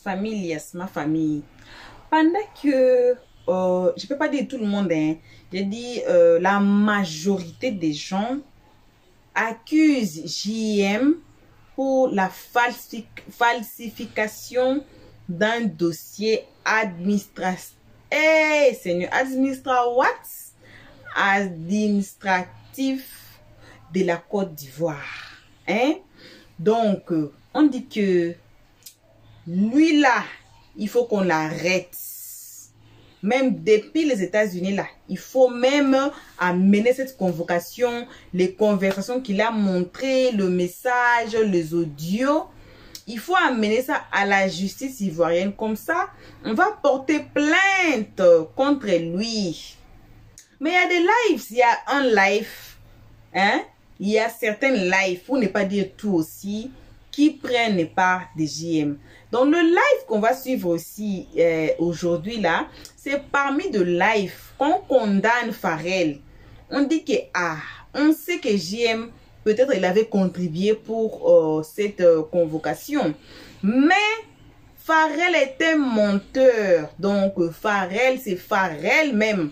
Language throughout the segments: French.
familias, ma famille. Pendant que, je peux pas dire tout le monde, hein, j'ai dit la majorité des gens accusent JM pour la falsification d'un dossier administratif. Hey, Seigneur, administratif de la Côte d'Ivoire. Hein? Donc, on dit que lui là, il faut qu'on l'arrête. Même depuis les États-Unis là, il faut même amener cette convocation, les conversations qu'il a montrées, le message, les audios. Il faut amener ça à la justice ivoirienne. Comme ça, on va porter plainte contre lui. Mais il y a des lives, il y a un live, hein? Il y a certains lives, pour ne pas dire tout aussi, qui prennent part des JM. Donc le live qu'on va suivre aussi aujourd'hui là, c'est parmi de lives qu'on condamne Pharrell. On dit que on sait que JM peut-être il avait contribué pour cette convocation, mais Pharrell est un menteur. Donc Pharrell, c'est Pharrell même.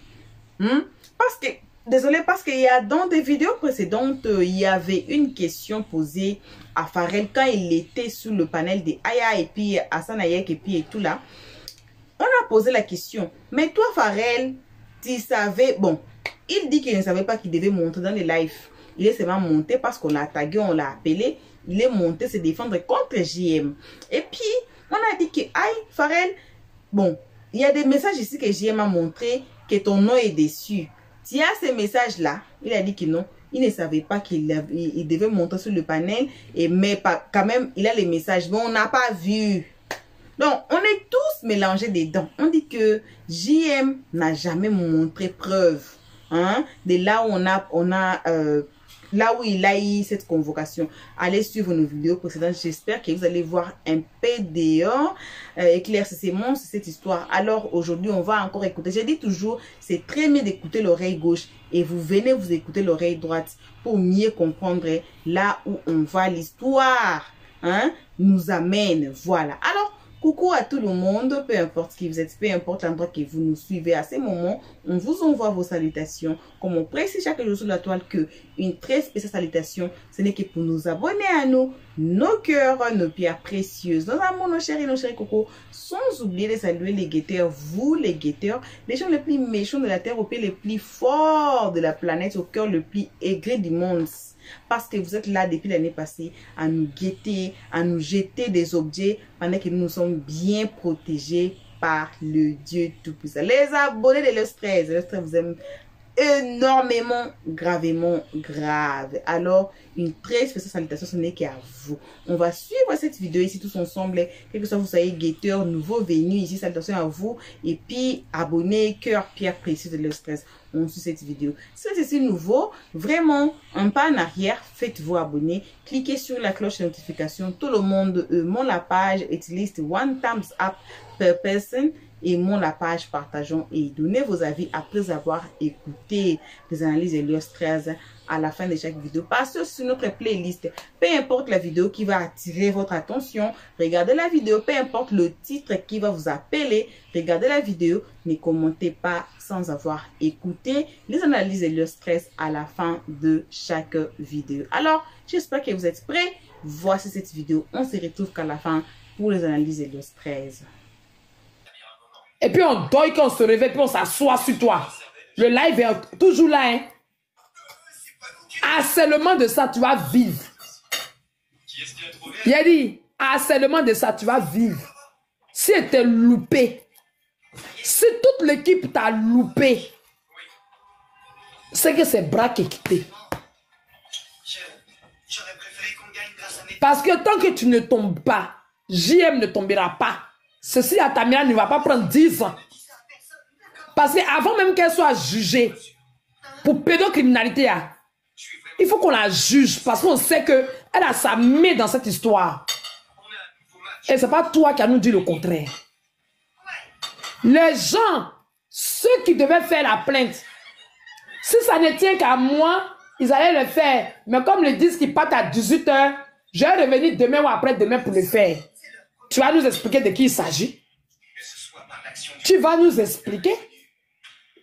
Parce que désolé, parce qu'il y a dans des vidéos précédentes, il y avait une question posée à Pharrell quand il était sous le panel de Aya et puis Hassan Ayek et puis et tout là. On a posé la question, mais toi Pharrell, tu savais, bon, il dit qu'il ne savait pas qu'il devait monter dans les lives. Il est seulement monté parce qu'on l'a tagué, on l'a appelé. Il est monté se défendre contre JM. Et puis, on a dit que, aïe, Pharrell, bon, il y a des messages ici que JM a montré que ton nom est déçu. Tu as ces messages-là, il a dit que non, il ne savait pas qu'il devait monter sur le panel, mais quand même, il a les messages, mais on n'a pas vu. Donc, on est tous mélangés dedans. On dit que JM n'a jamais montré preuve, hein, de là où là où il a eu cette convocation. Allez suivre nos vidéos précédentes. J'espère que vous allez voir un PDA éclaircissement sur cette histoire. Alors aujourd'hui, on va encore écouter. J'ai dit toujours, c'est très bien d'écouter l'oreille gauche et vous venez vous écouter l'oreille droite pour mieux comprendre là où on va. L'histoire, hein, nous amène. Voilà. Alors, coucou à tout le monde, peu importe qui vous êtes, peu importe l'endroit que vous nous suivez à ce moment, on vous envoie vos salutations. Comme on précise chaque jour sur la toile que une très spéciale salutation, ce n'est que pour nous abonner à nous, nos cœurs, nos pierres précieuses, nos amours, nos chéris coucou, sans oublier de saluer les guetteurs, vous les guetteurs, les gens les plus méchants de la terre, au pied les plus forts de la planète, au cœur le plus aigri du monde. Parce que vous êtes là depuis l'année passée à nous guetter, à nous jeter des objets pendant que nous sommes bien protégés par le Dieu Tout-Puissant. Les abonnés de Los 13 vous aime énormément, gravement, grave. Alors, une très spéciale salutation, ce n'est qu'à vous. On va suivre cette vidéo ici tous ensemble. Quel que soit vous soyez guetteur, nouveau venu ici, salutation à vous. Et puis, abonnez, cœur, pierre précieuse de Los 13. On suit cette vidéo. Si c'est ici nouveau, vraiment, un pas en arrière, faites-vous abonner. Cliquez sur la cloche de notification. Tout le monde aimons la page, utilise one thumbs up per person. Aimons la page, partageons et donnez vos avis après avoir écouté les analyses de Los 13 à la fin de chaque vidéo. Passez sur notre playlist. Peu importe la vidéo qui va attirer votre attention, regardez la vidéo. Peu importe le titre qui va vous appeler, regardez la vidéo. Ne commentez pas sans avoir écouté les analyses de Los 13 à la fin de chaque vidéo. Alors, j'espère que vous êtes prêts. Voici cette vidéo. On se retrouve qu'à la fin pour les analyses de Los 13. Et puis on dort, quand on se réveille, puis on s'assoit sur toi. Le live est toujours là. Hein. Harcèlement de ça, tu vas vivre. Il a dit, harcèlement de ça, tu vas vivre. Si tu es loupé, si toute l'équipe t'a loupé, c'est que c'est bras qui est quitté. Parce que tant que tu ne tombes pas, JM ne tombera pas. Ceci à Tamia ne va pas prendre 10 ans. Parce qu'avant même qu'elle soit jugée pour pédocriminalité, il faut qu'on la juge parce qu'on sait qu'elle a sa main dans cette histoire. Et ce n'est pas toi qui as nous dit le contraire. Les gens, ceux qui devaient faire la plainte, si ça ne tient qu'à moi, ils allaient le faire. Mais comme le disent qu'ils partent à 18 h, je vais revenir demain ou après-demain pour le faire. Tu vas nous expliquer de qui il s'agit. Tu vas nous expliquer.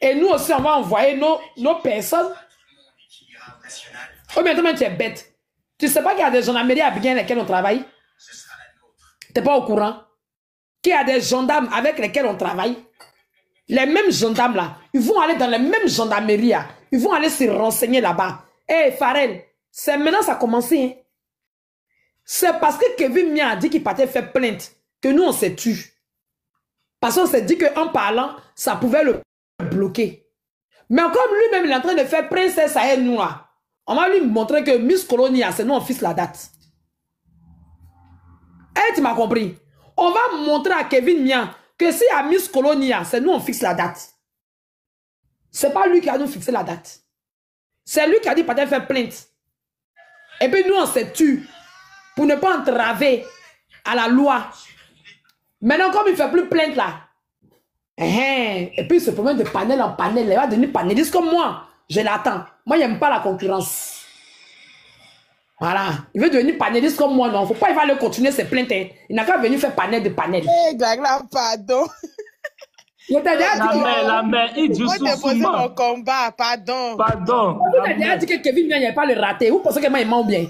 Et nous aussi, on va envoyer nos personnes. Oh, mais toi, tu es bête. Tu ne sais pas qu'il y a des gendarmeries à bien lesquelles on travaille? Tu n'es pas au courant? Qu'il y a des gendarmes avec lesquels on travaille? Les mêmes gendarmes là, ils vont aller dans les mêmes gendarmeries là. Ils vont aller se renseigner là-bas. Hé, Pharrell, c'est maintenant ça a commencé. Hein? C'est parce que Kevin Mia a dit qu'il partait faire plainte que nous, on s'est tué. Parce qu'on s'est dit qu'en parlant, ça pouvait le bloquer. Mais comme lui-même, il est en train de faire princesse à elle, nous, là, on va lui montrer que Miss Colonia, c'est nous, on fixe la date. Eh, tu m'as compris? On va montrer à Kevin Mia que si à Miss Colonia, c'est nous, on fixe la date. C'est pas lui qui a nous fixé la date. C'est lui qui a dit qu'il partait faire plainte. Et puis nous, on s'est tué pour ne pas entraver à la loi. Maintenant, comme il ne fait plus plainte là, et puis ce problème de panel en panel, il va devenir panéliste comme moi. Je l'attends. Moi, il n'aime pas la concurrence. Voilà. Il veut devenir panéliste comme moi, non. Il ne faut pas, il va aller continuer ses plaintes. Hein. Il n'a qu'à venir faire panel de panel. Eh, Gagla, pardon. Il t'a déjà dit que... La mère, il dit déposer mon combat, pardon. Pardon. Il t'a déjà dit que Kevin ne pas le rater. Vous pensez que moi, il ment bien?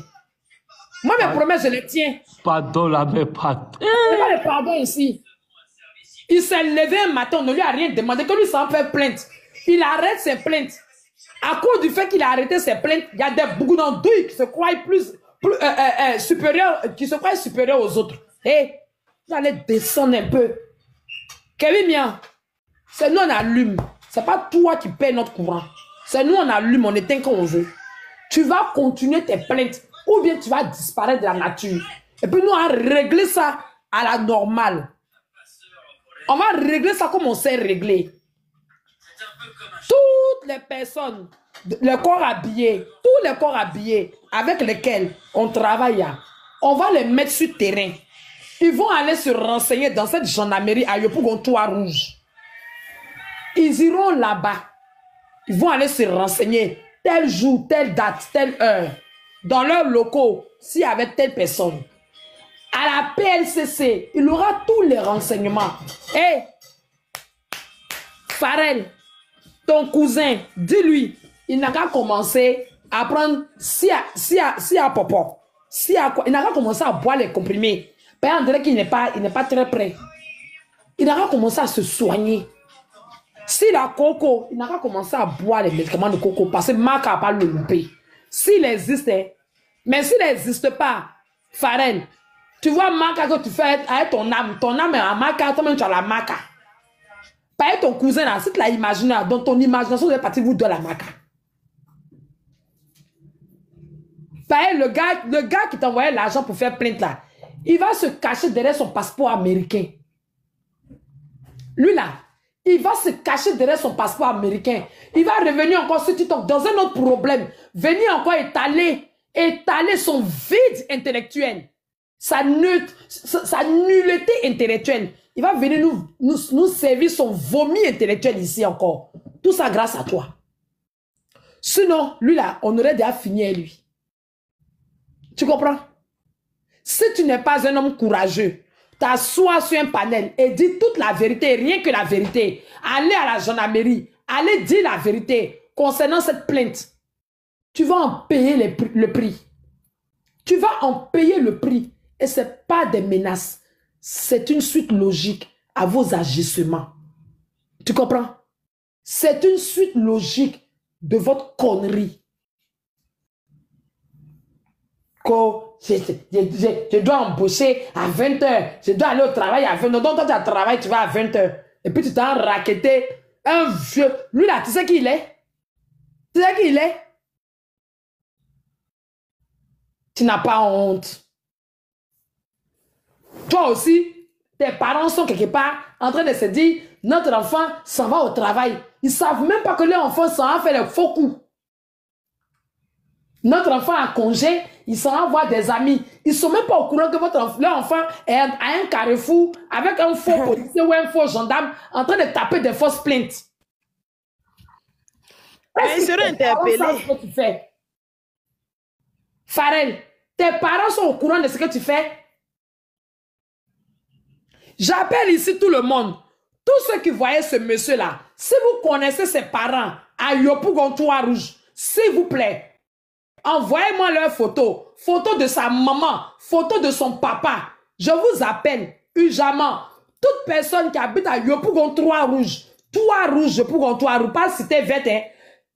Moi, mes promesses, je les tiens. Pardon, la mère, pardon. Il n'y a pas de pardon ici. Il s'est levé un matin, on ne lui a rien demandé, que lui s'en fait plainte. Il arrête ses plaintes. À cause du fait qu'il a arrêté ses plaintes, il y a des bougonnandouilles qui se croient supérieurs aux autres. Hé, vous allez descendre un peu. Kevin Mia, c'est nous on allume. C'est pas toi qui paies notre courant. C'est nous on allume, on éteint quand on veut. Tu vas continuer tes plaintes ou bien tu vas disparaître de la nature. Et puis nous on va régler ça à la normale. On va régler ça comme on sait régler. Toutes les personnes, le corps habillé, tous les corps habillés avec lesquels on travaille, on va les mettre sur le terrain. Ils vont aller se renseigner dans cette gendarmerie à Yopougon-Toit-Rouge. Ils iront là-bas. Ils vont aller se renseigner tel jour, telle date, telle heure. Dans leurs locaux, s'il y avait telle personne. À la PLCC, il aura tous les renseignements. Hé, Pharrell, ton cousin, dis-lui, il n'a qu'à commencer à prendre, si à popo, il n'a qu'à commencer à boire les comprimés. On dirait qu'il n'est pas très prêt. Il n'a qu'à commencer à se soigner. S'il a coco, il n'a qu'à commencer à boire les médicaments de coco parce que Marc n'a pas le louper. S'il existe, mais s'il n'existe pas, Pharrell, tu vois Marc que tu fais avec ton âme est en Marc, toi-même tu as la Marc. Pas ton cousin là, si tu l'as imaginé, dans ton imagination, vous êtes parti vous de la Marc. Pas le gars qui t'envoyait l'argent pour faire plainte là, il va se cacher derrière son passeport américain. Lui là, il va se cacher derrière son passeport américain. Il va revenir encore sur TikTok dans un autre problème. Venir encore étaler son vide intellectuel. Sa nullité intellectuelle. Il va venir nous servir son vomi intellectuel ici encore. Tout ça grâce à toi. Sinon, lui là, on aurait déjà fini à lui. Tu comprends? Si tu n'es pas un homme courageux, t'assois sur un panel et dis toute la vérité, rien que la vérité. Allez à la gendarmerie, allez dire la vérité concernant cette plainte. Tu vas en payer le prix. Tu vas en payer le prix. Et ce n'est pas des menaces. C'est une suite logique à vos agissements. Tu comprends? C'est une suite logique de votre connerie. Je dois embaucher à 20h. Je dois aller au travail à 20h. Donc, toi, tu as travail, tu vas à 20h. Et puis, tu t'as raquetté un vieux. Lui, là, tu sais qui il est? Tu sais qui il est? Tu n'as pas honte. Toi aussi, tes parents sont quelque part en train de se dire, notre enfant s'en va au travail. Ils ne savent même pas que leur enfant s'en va faire les faux coups. Notre enfant a congé, il s'en va voir des amis. Ils ne sont même pas au courant que leur enfant est à un carrefour avec un faux policier ou un faux gendarme en train de taper des fausses plaintes. Ils seront interpellés. Ce que tu fais. Pharrell, tes parents sont au courant de ce que tu fais. J'appelle ici tout le monde. Tous ceux qui voyaient ce monsieur-là, si vous connaissez ses parents à Yopougon Trois-Rouges, s'il vous plaît, envoyez-moi leurs photos. Photos de sa maman, photos de son papa. Je vous appelle urgemment. Toute personne qui habite à Yopougon Trois-Rouges, Yopougon Trois-Rouges, pas cité verte, hein.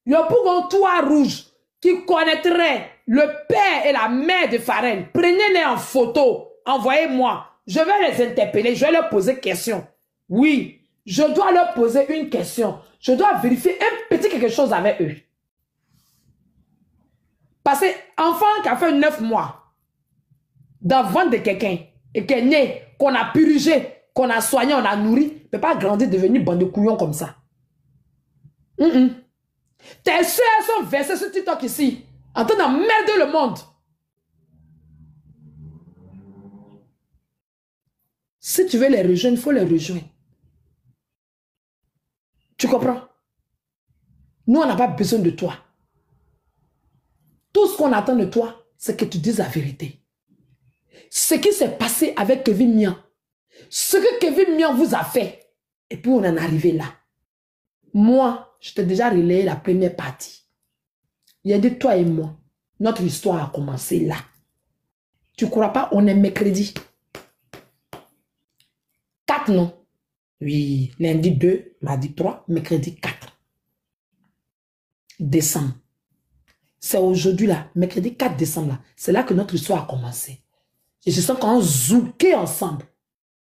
Yopougon Trois-Rouges, qui connaîtrait le père et la mère de Pharrell, prenez-les en photo, envoyez-moi. Je vais les interpeller, je vais leur poser question. Oui, je dois leur poser une question. Je dois vérifier un petit quelque chose avec eux. Parce que enfant qui a fait 9 mois dans le ventre de quelqu'un et qui est né, qu'on a purgé, qu'on a soigné, on a nourri, ne peut pas grandir, devenir bande de couillons comme ça. Tes soeurs sont versées sur TikTok ici, en train d'emmerder le monde. Si tu veux les rejoindre, il faut les rejoindre. Tu comprends? Nous, on n'a pas besoin de toi. Tout ce qu'on attend de toi, c'est que tu dises la vérité. Ce qui s'est passé avec Kevin Mian, ce que Kevin Mian vous a fait, et puis on en est arrivé là. Moi, je t'ai déjà relayé la première partie. Il a dit toi et moi, notre histoire a commencé là. Tu ne crois pas, on est mercredi. 4 non? Oui, lundi 2, mardi 3, mercredi 4. Décembre. C'est aujourd'hui là, mercredi 4 décembre là. C'est là que notre histoire a commencé. Et je sens qu'on a zouké ensemble.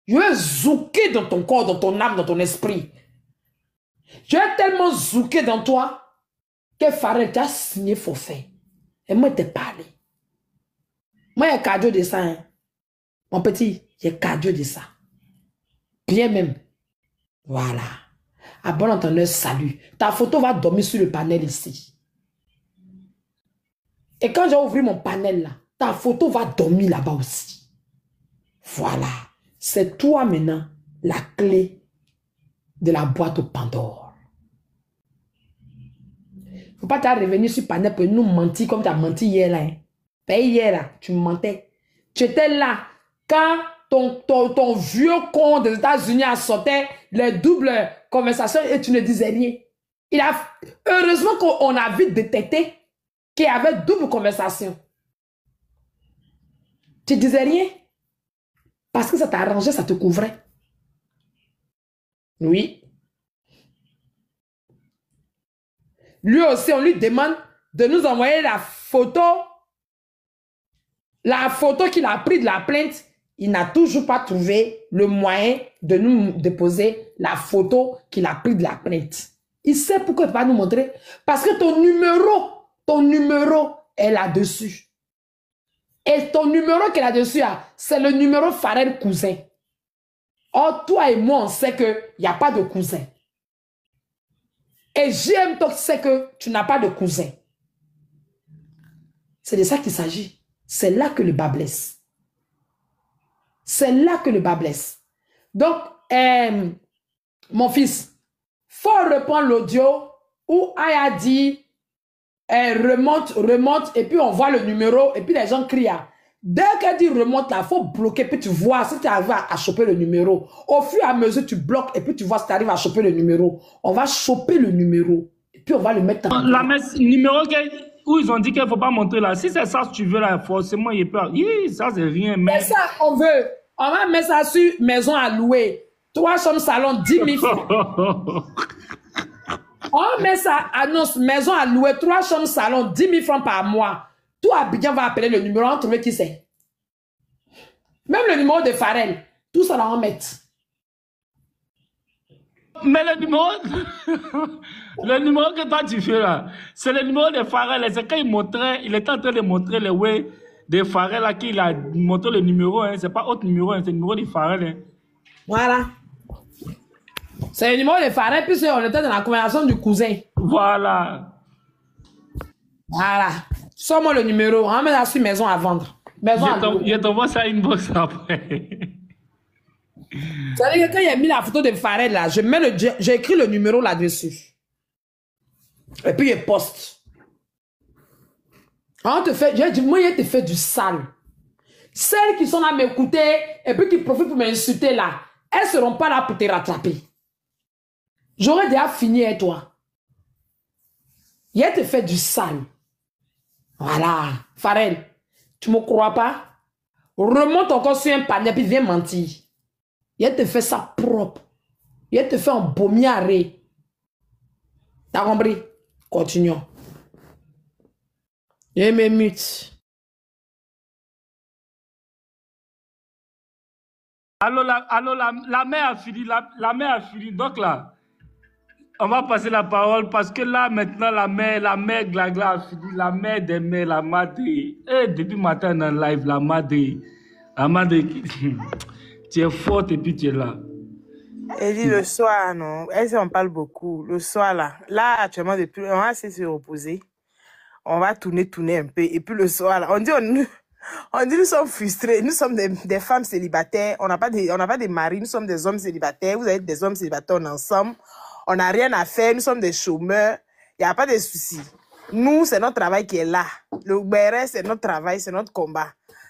Je vais zouker dans ton corps, dans ton âme, dans ton esprit. Je vais tellement zouker dans toi que Pharrell t'a signé forfait. Et moi, je t'ai parlé. Moi, il y a cardio de ça. Hein. Mon petit, il y a cardio de ça. Bien même. Voilà. À bon entendeur, salut. Ta photo va dormir sur le panel ici. Et quand j'ai ouvert mon panel là, ta photo va dormir là-bas aussi. Voilà. C'est toi maintenant la clé de la boîte au Pandore. Faut pas t'en revenir sur panel pour nous mentir comme tu as menti hier là. Hein. Hier là, tu mentais. Tu étais là quand ton vieux con des États-Unis a sorti les doubles conversations et tu ne disais rien. Heureusement qu'on a vite détecté qu'il y avait double conversation. Tu disais rien. Parce que ça t'arrangeait, ça te couvrait. Oui. Lui aussi, on lui demande de nous envoyer la photo qu'il a prise de la plainte. Il n'a toujours pas trouvé le moyen de nous déposer la photo qu'il a prise de la plainte. Il sait pourquoi il ne peut pas nous montrer. Parce que ton numéro est là-dessus. Et ton numéro qui est là-dessus, c'est le numéro Pharrell cousin. Or, toi et moi, on sait qu'il n'y a pas de cousin. Et JM Talk sait que tu n'as pas de cousin. C'est de ça qu'il s'agit. C'est là que le bas blesse. C'est là que le bas blesse. Donc, mon fils, faut reprendre l'audio où Aya dit remonte, et puis on voit le numéro, et puis les gens crient. Dès qu'elle dit remonte là, il faut bloquer, puis tu vois si tu arrives à choper le numéro. Au fur et à mesure, tu bloques, et puis tu vois si tu arrives à choper le numéro. On va choper le numéro, et puis on va le mettre en... La numéro où ils ont dit qu'il ne faut pas montrer là. Si c'est ça que tu veux là, forcément, il peut... ça, c'est rien. Mais ça, on veut. On va mettre ça sur maison à louer. 3 chambres salon, 10 000 francs. On met ça, annonce, maison à louer, 3 chambres salon, 10 000 francs par mois. Tout Abidjan va appeler le numéro, on va trouver qui c'est. Même le numéro de Pharrell, tout ça là on met. Mais le numéro, le numéro que toi tu fais là, c'est le numéro de Pharrell. C'est quand il était en train de montrer le way de Pharrell là, qu'il a montré le numéro. Hein. C'est pas autre numéro, hein, c'est le numéro de Pharrell. Hein. Voilà. C'est le numéro de Pharrell, puis on était dans la conversation du cousin. Voilà. Voilà. Sors-moi le numéro. On met la sur maison à vendre. Maison à louer. Je t'envoie ça inbox après. C'est-à-dire que quand il a mis la photo de Pharrell là, j'ai écrit le numéro là-dessus. Et puis il poste. J'ai dit, moi, il te fait du sale. Celles qui sont là m'écouter et puis qui profitent pour m'insulter là, elles ne seront pas là pour te rattraper. J'aurais déjà fini avec toi. Il te fait du sale. Voilà. Pharrell, tu ne me crois pas? Remonte encore sur un panier puis viens mentir. Il te fait ça propre. Il te fait un baumiaré. T'as compris? Continuons. Je me mute. Alors, la mère a fini. La mère a fini. Donc là, on va passer la parole parce que là, maintenant, la mère Glagla a fini. La mère des mères, la madre. Et depuis matin dans le live, la madre, tu es forte et puis tu es là. Elle dit le soir, non. Elle, on parle beaucoup. Le soir, là, actuellement, depuis, on va essayer de se reposer. On va tourner un peu. Et puis le soir, là, on dit nous sommes frustrés. Nous sommes des femmes célibataires. On n'a pas de mari. Nous sommes des hommes célibataires. Vous êtes des hommes célibataires, on est ensemble. On n'a rien à faire. Nous sommes des chômeurs. Il n'y a pas de souci. Nous, c'est notre travail qui est là. Le BRS, c'est notre travail, c'est notre combat.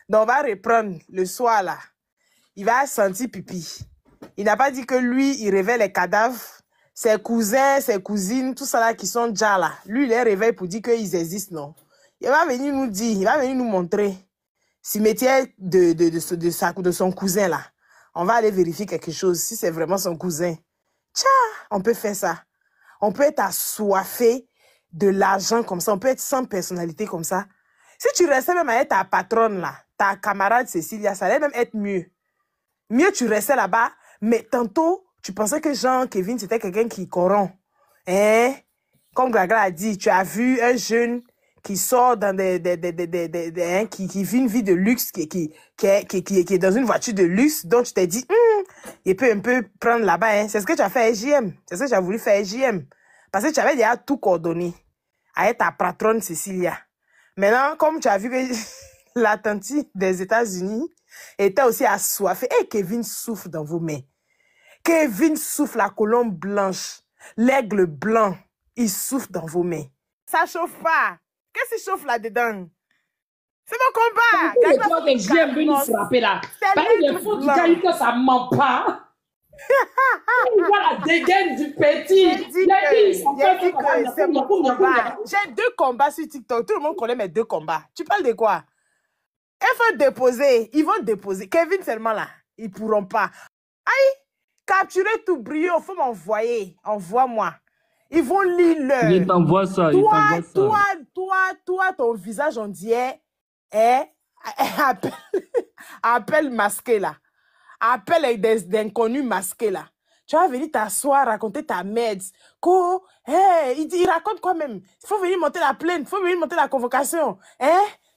Donc, on va reprendre le soir, là. Il va sentir pipi. Il n'a pas dit que lui, il réveille les cadavres. Ses cousins, ses cousines, tout ça là qui sont déjà là. Lui, il les réveille pour dire qu'ils existent, non. Il va venir nous dire, il va venir nous montrer cimetière de son cousin là. On va aller vérifier quelque chose, si c'est vraiment son cousin. Tcha, on peut faire ça. On peut être assoiffé de l'argent comme ça. On peut être sans personnalité comme ça. Si tu restais même avec ta patronne là, ta camarade Cécilia, ça allait même être mieux. Mieux tu restais là-bas, mais tantôt, tu pensais que Jean, Kevin, c'était quelqu'un qui corrompt. Hein? Comme Gaga a dit, tu as vu un jeune qui sort dans qui vit une vie de luxe, qui est dans une voiture de luxe, dont tu t'es dit, il peut un peu prendre là-bas. Hein? C'est ce que tu as fait à JM. C'est ce que tu as voulu faire à JM. Parce que tu avais déjà tout coordonné avec ta patronne Cécilia. Maintenant, comme tu as vu que la tante des États-Unis était aussi assoiffée, et Kevin souffle dans vos mains. Kevin souffle la colombe blanche, l'aigle blanc, il souffle dans vos mains. Ça chauffe pas. Qu'est-ce qui chauffe là-dedans? C'est mon combat. C'est toi que j'aime venir frapper là. Parce que les fois tu dis que ça ne ment pas. Il voit la dégaine du petit. J'ai dit que c'est mon combat. J'ai 2 combats sur TikTok. Tout le monde connaît mes 2 combats. Tu parles de quoi? Il faut déposer. Ils vont déposer. Kevin seulement là. Ils ne pourront pas. Aïe! Capturer tout brio, il faut m'envoyer. Envoie-moi. Ils vont lire l'heure. Il t'envoie ça. Toi, ton visage, on dirait, appel masqué là. Appel avec des inconnus masqués là. Tu vas venir t'asseoir, raconter ta merde. Il raconte quoi même? Il faut venir monter la plainte, il faut venir monter la convocation.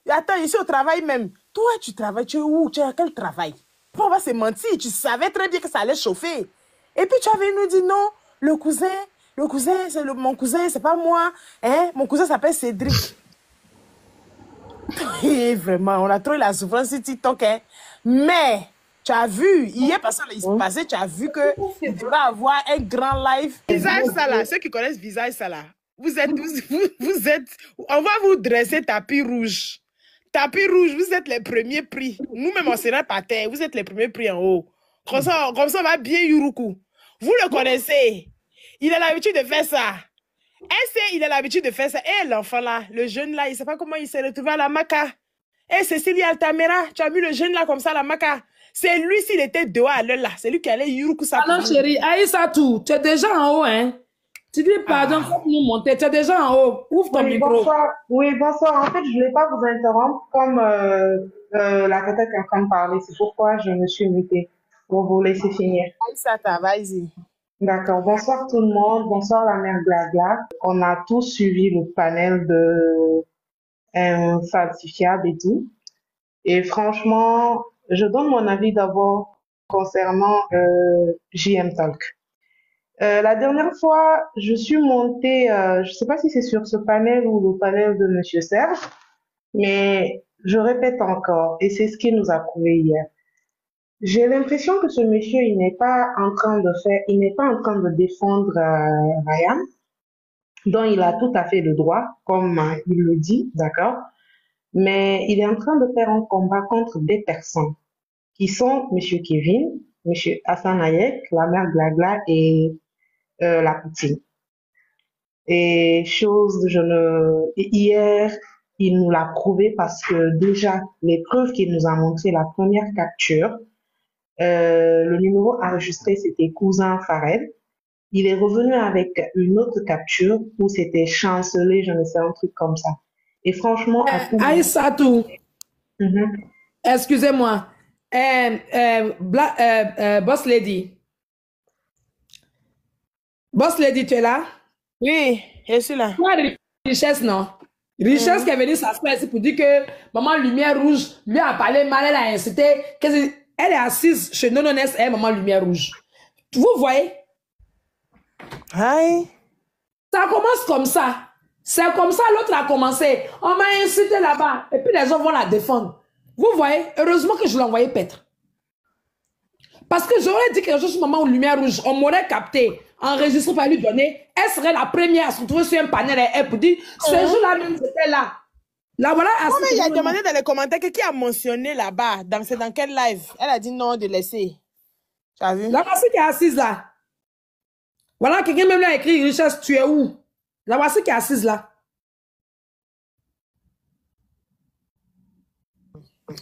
Attends, ici au travail même. Toi, tu travailles, tu es où? Tu es à quel travail? On va se mentir, tu savais très bien que ça allait chauffer. Et puis tu avais nous dit non, le cousin, c'est mon cousin, c'est pas moi. Mon cousin s'appelle Cédric. Et vraiment, on a trouvé la souffrance sur TikTok. Mais, tu as vu, hier passé, tu as vu que tu vas avoir un grand live. Visage ça là, ceux qui connaissent Visage ça là, vous êtes, on va vous dresser tapis rouge. Tapis rouge, vous êtes les premiers prix. Nous-mêmes, on sera pas terre. Vous êtes les premiers prix en haut. Comme ça, on va bien Yuruku. Vous le connaissez. Il a l'habitude de faire ça. Il a l'habitude de faire ça. Et l'enfant là, le jeune là, il ne sait pas comment il s'est retrouvé à la Maca. Et Cécilia Altamera, tu as vu le jeune là comme ça à la Maca. C'est lui, s'il était dehors à l'heure là. C'est lui qui allait Yuruku ça. Alors chérie, Aïssa tout, tu es déjà en haut, hein? Tu dis pardon, faut nous monter. Tu es déjà en haut. Ouvre ton micro. Bonsoir. Oui, bonsoir. En fait, je ne voulais pas vous interrompre comme la tête est en train de parler. C'est pourquoi je me suis mutée pour vous laisser finir. Ça va, vas-y. D'accord. Bonsoir tout le monde. Bonsoir la mère Glagla. On a tous suivi le panel de falsifiable et tout. Et franchement, je donne mon avis d'abord concernant JM Talk. La dernière fois, je suis montée, je sais pas si c'est sur ce panel ou le panel de Monsieur Serge, mais je répète encore, et c'est ce qu'il nous a prouvé hier. J'ai l'impression que ce monsieur, il n'est pas en train de défendre Ryan, dont il a tout à fait le droit, comme il le dit, d'accord, mais il est en train de faire un combat contre des personnes qui sont Monsieur Kevin, M. Hassan Hayek, la mère Glagla et la Poutine. Et hier, il nous l'a prouvé parce que déjà, les preuves qu'il nous a montré, la première capture, le numéro enregistré, c'était Cousin Farel. Il est revenu avec une autre capture où c'était chancelé, je ne sais, un truc comme ça. Et franchement, à tout moment, Aïssatou, Mhm. excusez-moi. Boss Lady. Boss Lady, tu es là? Oui, je suis là. Toi, Richesse, non? Richesse qui est venue s'asseoir ici pour dire que Maman Lumière Rouge lui a parlé mal, elle a incité. Elle est assise chez Nononès et Maman Lumière Rouge. Vous voyez? Hi. Ça commence comme ça. C'est comme ça, l'autre a commencé. On m'a incité là-bas. Et puis les gens vont la défendre. Vous voyez? Heureusement que je l'ai envoyé paître. Parce que j'aurais dit quelque chose sur Maman Lumière Rouge. On m'aurait capté. Enregistré par lui donner. Elle serait la première à se retrouver sur un panel et elle pour dire ce jour-là même, j'étais là. Là, voilà. Oh, mais il a demandé dans les commentaires que qui a mentionné là-bas. C'est dans quel live? Elle a dit non de laisser. Tu as vu? La voici qui est assise là. Voilà, quelqu'un même là a écrit Richesse, tu es où? La voici qui est assise là.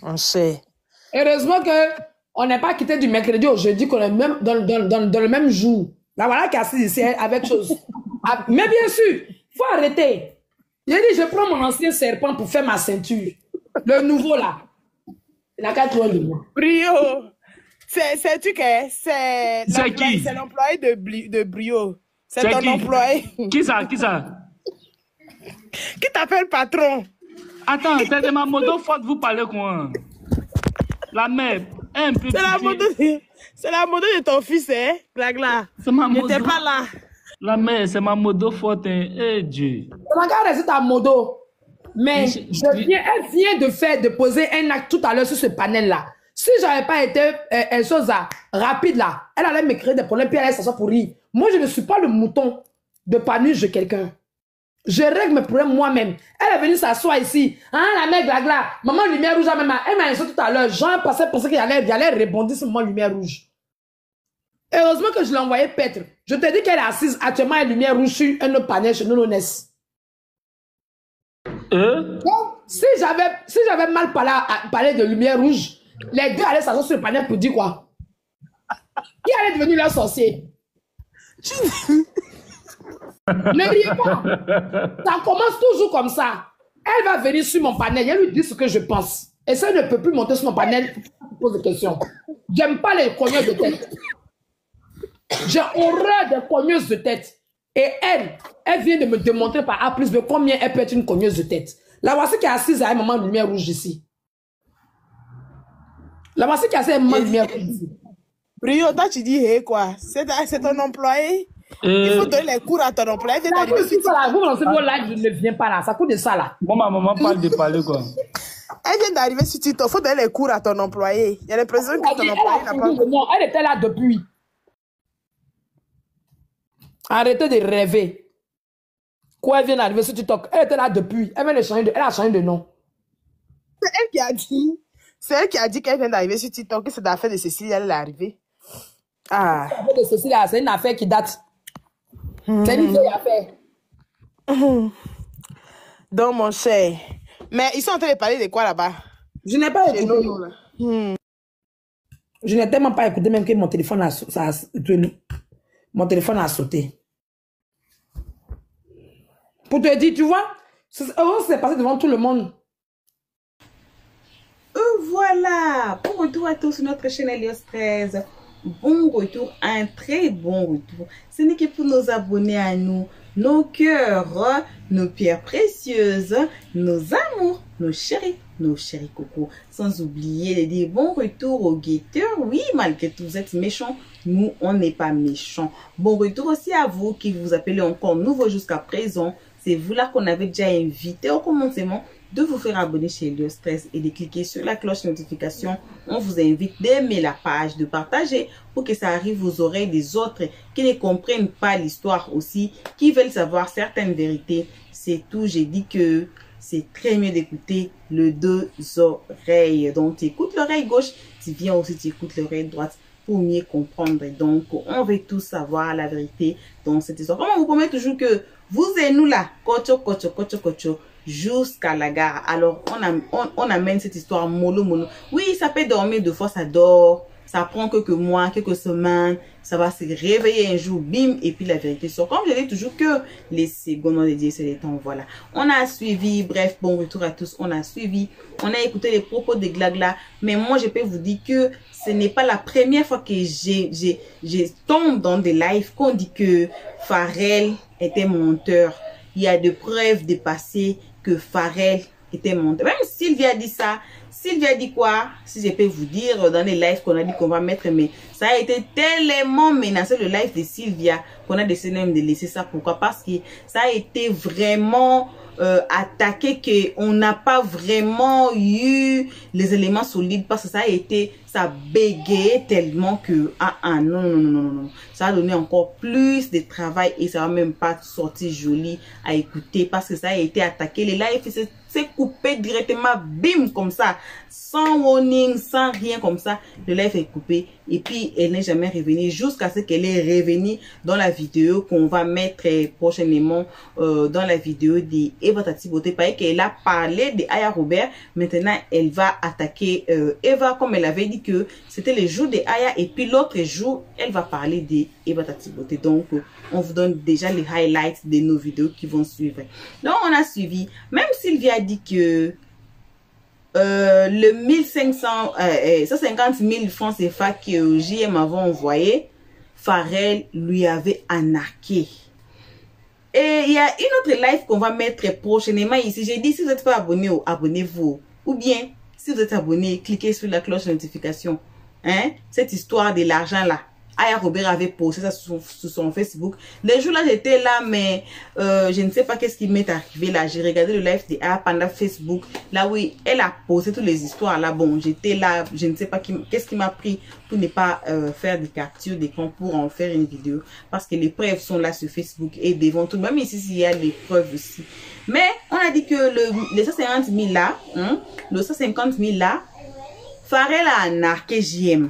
On sait. Heureusement que on n'est pas quitté du mercredi au jeudi, qu'on est même dans le même jour. La voilà qui est assise ici avec chose. Mais bien sûr, il faut arrêter. J'ai dit, je prends mon ancien serpent pour faire ma ceinture. Le nouveau là. Il n'a qu'à trouver le moi. Brio. C'est-tu que c'est qui? C'est l'employé de Brio. C'est C'est ton qui? employé. Qui ça? Qui ça? Qui t'appelle patron? Attends, c'est de ma moto forte, vous parlez quoi? La mère, un peu. C'est la moto de ton fils, hein, Glagla. C'est ma moto. J'étais pas là. La mère, c'est ma moto forte, hein. Eh Dieu. Regarde, c'est ta modo. Mais elle vient de poser un acte tout à l'heure sur ce panel-là. Si j'avais pas été chose rapide là, elle allait me créer des problèmes puis elle allait s'asseoir pour rire. Moi, je ne suis pas le mouton de panuche de quelqu'un. Je règle mes problèmes moi-même. Elle est venue s'asseoir ici. Hein, la mère Glagla, Maman Lumière Rouge, même, elle m'a insulté tout à l'heure. Jean pensait qu'il allait rebondir sur Maman Lumière Rouge. Heureusement que je l'ai envoyé paître. Je te dis qu'elle est assise actuellement à Lumière Rouge sur un autre panel chez Nononès. Donc, si j'avais mal parlé de Lumière Rouge, les deux allaient s'asseoir sur le panel pour dire quoi? Qui allait devenir leur sorcier? Ne riez pas. Ça commence toujours comme ça. Elle va venir sur mon panel, elle lui dit ce que je pense. Et ça ne peut plus monter sur mon panel pour poser des questions. J'aime pas les cogneuses de tête. J'ai horreur des cogneuses de tête. Et elle vient de me démontrer par A plus B combien elle peut être une cogneuse de tête. La voici qui est assise à un moment de lumière rouge ici. La voici qui est assise à un moment de lumière rouge ici. Brio, toi tu dis hey quoi? C'est ton employé? Il faut donner les cours à ton employé. Vous me lancez vos lives, je ne viens pas là. Ça coûte de ça là. Moi, ma maman parle de parler quoi. Elle vient d'arriver sur TikTok. Il faut donner les cours à ton employé. Il y a l'impression que ton employé n'a pas... Non, elle était là depuis. Arrêtez de rêver. Quoi, elle vient d'arriver sur TikTok. Elle était là depuis. Elle a changé de nom. C'est elle qui a dit. C'est elle qui a dit qu'elle vient d'arriver sur TikTok. Que c'est l'affaire de Cécile, elle est arrivée. Ah. L'affaire de Cécile, c'est une affaire qui date. C'est une vieille affaire. Donc, mon cher. Mais ils sont en train de parler de quoi là-bas? Je n'ai pas écouté. Je n'ai tellement pas écouté, même que mon téléphone a sauté. Pour te dire, tu vois, c'est passé devant tout le monde. Voilà, bon retour à tous sur notre chaîne Elios 13. Bon retour, un très bon retour. Ce n'est que pour nos abonnés à nous, nos cœurs, nos pierres précieuses, nos amours, nos chéris cocos. Sans oublier de dire bon retour aux guetteurs. Oui, malgré tout, vous êtes méchants. Nous, on n'est pas méchants. Bon retour aussi à vous qui vous appelez encore nouveau jusqu'à présent. C'est vous là qu'on avait déjà invité au commencement de vous faire abonner chez Elios 13 et de cliquer sur la cloche notification. On vous invite d'aimer la page, de partager pour que ça arrive aux oreilles des autres qui ne comprennent pas l'histoire aussi, qui veulent savoir certaines vérités. C'est tout. J'ai dit que c'est très mieux d'écouter les deux oreilles. Donc, tu écoutes l'oreille gauche, tu viens aussi, tu écoutes l'oreille droite. pour mieux comprendre. Donc, on veut tous savoir la vérité dans cette histoire. Comme on vous promet toujours que vous et nous là, kocho, kocho, kocho, kocho, jusqu'à la gare. Alors, on amène cette histoire mollo, mollo. Oui, ça peut dormir 2 fois, ça dort. Ça prend quelques mois, quelques semaines. Ça va se réveiller un jour, bim, et puis la vérité sort. Comme je dis toujours que les secondes dédiées, c'est les temps, voilà. On a suivi, bref, bon retour à tous. On a suivi, on a écouté les propos de Glagla. Mais moi, je peux vous dire que ce n'est pas la première fois que je tombe dans des lives qu'on dit que Pharrell était monteur. Il y a des preuves de passé que Pharrell était monteur. Même Sylvia dit ça. Sylvia dit quoi? Si je peux vous dire, dans les lives qu'on a dit qu'on va mettre, mais ça a été tellement menacé le live de Sylvia qu'on a décidé même de laisser ça. Pourquoi? Parce que ça a été vraiment attaqué, qu'on n'a pas vraiment eu les éléments solides, parce que ça a été, ça bégayait tellement que non, ça a donné encore plus de travail et ça va même pas sortir joli à écouter, parce que ça a été attaqué. Les lives c'est coupé directement, bim, comme ça, sans warning, sans rien, comme ça. Le live est coupé et puis elle n'est jamais revenue jusqu'à ce qu'elle est revenue dans la vidéo qu'on va mettre prochainement dans la vidéo d'Eva Tati Beauté. Pareil qu'elle a parlé d'Aya Robert. Maintenant, elle va attaquer Eva, comme elle avait dit que c'était le jour d'Aya, et puis l'autre jour, elle va parler d'Eva Tati Beauté. Donc, on vous donne déjà les highlights de nos vidéos qui vont suivre. Donc, on a suivi. Même Sylvia dit que le 150 000 francs CFA que JM avait envoyé, Pharrell lui avait arnaqué. Et il y a une autre live qu'on va mettre prochainement ici. J'ai dit, si vous n'êtes pas abonné, abonnez-vous. Ou bien, si vous êtes abonné, cliquez sur la cloche de notification. Hein? Cette histoire de l'argent là. Aya Robert avait posté ça sur son Facebook. Les jours là, j'étais là, mais je ne sais pas qu'est-ce qui m'est arrivé là. J'ai regardé le live de Aya pendant Facebook. Là, oui, elle a posté toutes les histoires là. Bon, j'étais là, je ne sais pas qu'est-ce qui m'a pris pour ne pas faire des captures d'écran pour en faire une vidéo. Parce que les preuves sont là sur Facebook et devant tout. Même ici, il y a des preuves aussi. Mais on a dit que les 150 000 là, le 150 000 là, Pharrell a arnaqué JM.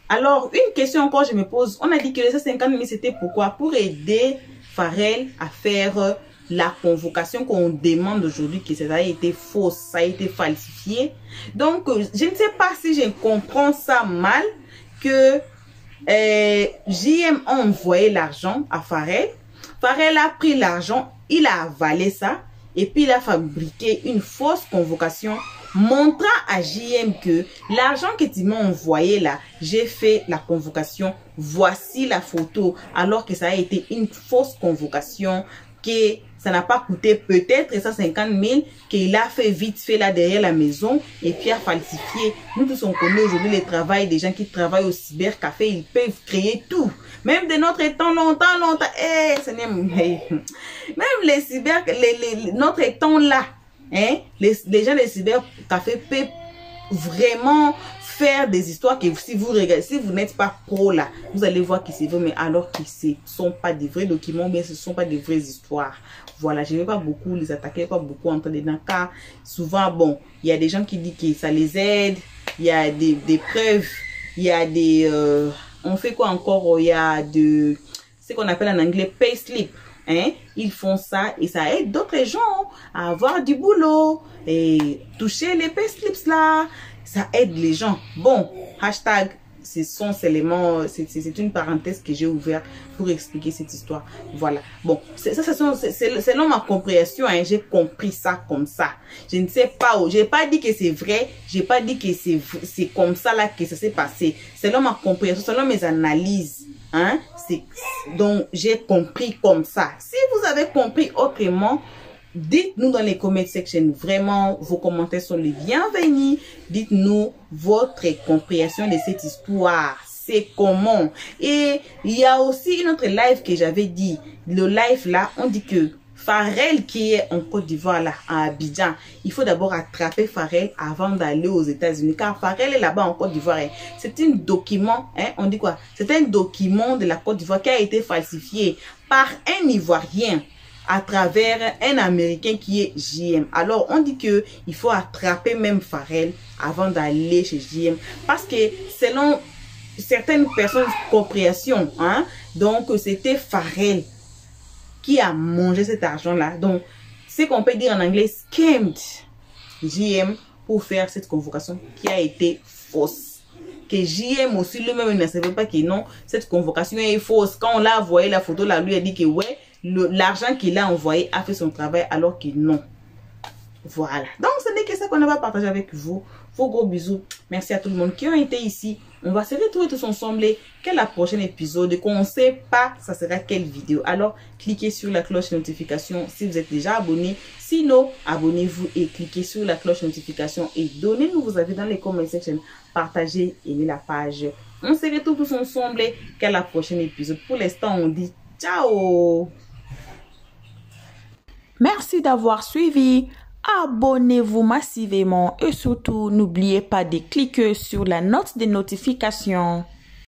Alors, une question encore, je me pose. On a dit que les 150 000, c'était pourquoi? Pour aider Pharrell à faire la convocation qu'on demande aujourd'hui, que ça a été faux, ça a été falsifié. Donc, je ne sais pas si je comprends ça mal, que JM a envoyé l'argent à Pharrell. Pharrell a pris l'argent, il a avalé ça, et puis il a fabriqué une fausse convocation montrant à JM que l'argent que tu m'as envoyé là, j'ai fait la convocation, voici la photo, alors que ça a été une fausse convocation, que ça n'a pas coûté peut-être 150 000, qu'il a fait vite fait là derrière la maison et puis a falsifié. Nous tous on connaît aujourd'hui le travail des gens qui travaillent au cybercafé, ils peuvent créer tout. Même de notre temps, longtemps, même les cyber, notre temps là, hein, les gens des cybercafés peuvent vraiment faire des histoires que si vous regardez, si vous n'êtes pas pro là, vous allez voir que c'est vrai, mais alors que ce ne sont pas des vrais documents, mais ce ne sont pas des vraies histoires. Voilà, je ne vais pas beaucoup les attaquer, pas beaucoup entrer dedans, car souvent, bon, il y a des gens qui disent que ça les aide, il y a des preuves, il y a des... on fait quoi encore? Il y a de... ce qu'on appelle en anglais payslip. Hein? Ils font ça et ça aide d'autres gens à avoir du boulot et toucher les payslips là. Ça aide les gens. Bon, hashtag, ce sont éléments, c'est une parenthèse que j'ai ouverte pour expliquer cette histoire. Voilà. Bon, c'est selon ma compréhension, hein, j'ai compris ça comme ça. Je ne sais pas où. J'ai pas dit que c'est vrai. J'ai pas dit que c'est comme ça là que ça s'est passé. Selon ma compréhension, selon mes analyses. Hein? Donc, j'ai compris comme ça. Si vous avez compris autrement, dites-nous dans les comment section. Vraiment, vos commentaires sont les bienvenus. Dites-nous votre compréhension de cette histoire. C'est comment. Et il y a aussi une autre live que j'avais dit. Le live là, on dit que Pharrell qui est en Côte d'Ivoire là, à Abidjan, il faut d'abord attraper Pharrell avant d'aller aux États-Unis. Car Pharrell est là-bas en Côte d'Ivoire. Hein. C'est un document, hein, on dit quoi? C'est un document de la Côte d'Ivoire qui a été falsifié par un Ivoirien à travers un Américain qui est JM. Alors, on dit que il faut attraper même Pharrell avant d'aller chez JM. Parce que selon certaines personnes compréhension, hein. Donc c'était Pharrell qui a mangé cet argent-là. Donc, c'est qu'on peut dire en anglais scammed JM pour faire cette convocation qui a été fausse. Que JM aussi lui-même ne savait pas que non, cette convocation est fausse. Quand on l'a envoyé la photo là, lui a dit que ouais, l'argent qu'il a envoyé a fait son travail alors que non. Voilà. Donc, ce n'est que ça qu'on va partager avec vous. Vos gros bisous. Merci à tout le monde qui ont été ici. On va se retrouver tous ensemble. Quel la prochaine épisode? Qu'on ne sait pas, ça sera quelle vidéo. Alors, cliquez sur la cloche de notification si vous êtes déjà abonné. Sinon, abonnez-vous et cliquez sur la cloche de notification et donnez-nous vos avis dans les comments section. Partagez, aimez la page. On se retrouve tous ensemble. Quel la prochaine épisode? Pour l'instant, on dit ciao. Merci d'avoir suivi. Abonnez-vous massivement et surtout n'oubliez pas de cliquer sur la note de notification.